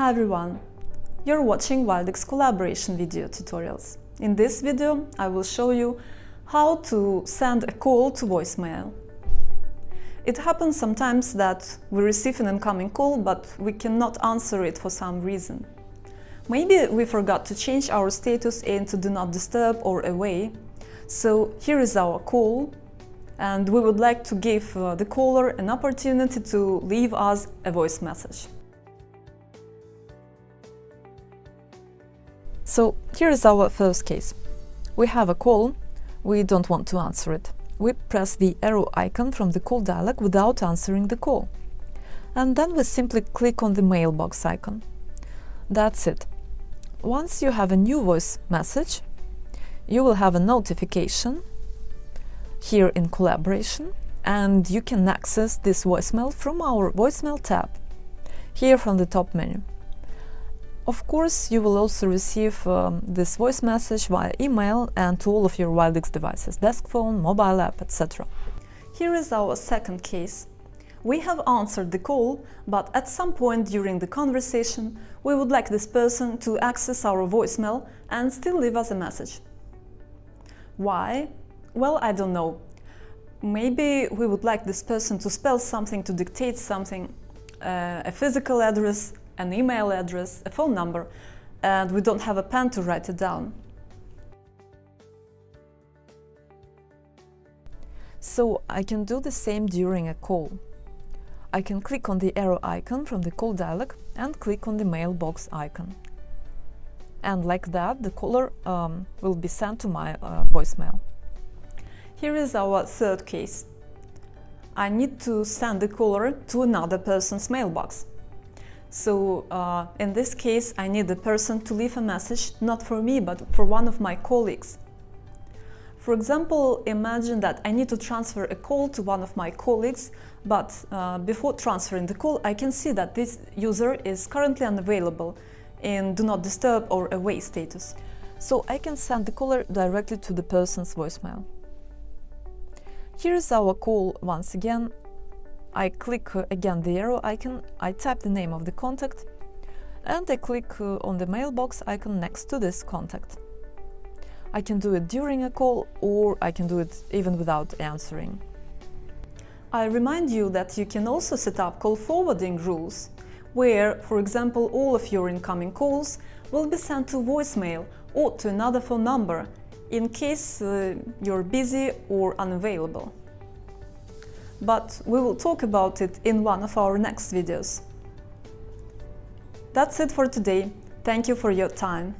Hi everyone! You're watching Wildix collaboration video tutorials. In this video I will show you how to send a call to voicemail. It happens sometimes that we receive an incoming call but we cannot answer it for some reason. Maybe we forgot to change our status into Do Not Disturb or Away. So here is our call, and we would like to give the caller an opportunity to leave us a voice message. So here is our first case. We have a call, we don't want to answer it. We press the arrow icon from the call dialog without answering the call. And then we simply click on the mailbox icon. That's it. Once you have a new voice message, you will have a notification here in collaboration, and you can access this voicemail from our voicemail tab, here from the top menu. Of course, you will also receive this voice message via email and to all of your Wildix devices, desk phone, mobile app, etc. Here is our second case. We have answered the call, but at some point during the conversation, we would like this person to access our voicemail and still leave us a message. Why? Well, I don't know. Maybe we would like this person to spell something, to dictate something, a physical address, an email address, a phone number, and we don't have a pen to write it down. So I can do the same during a call. I can click on the arrow icon from the call dialog and click on the mailbox icon. And like that, the caller will be sent to my voicemail. Here is our third case. I need to send the caller to another person's mailbox. So in this case, I need the person to leave a message not for me, but for one of my colleagues. For example, imagine that I need to transfer a call to one of my colleagues, but before transferring the call, I can see that this user is currently unavailable in Do Not Disturb or Away status. So I can send the caller directly to the person's voicemail. Here is our call once again. I click again the arrow icon, I type the name of the contact, and I click on the mailbox icon next to this contact. I can do it during a call, or I can do it even without answering. I remind you that you can also set up call forwarding rules, where, for example, all of your incoming calls will be sent to voicemail or to another phone number in case you're busy or unavailable. But we will talk about it in one of our next videos. That's it for today. Thank you for your time.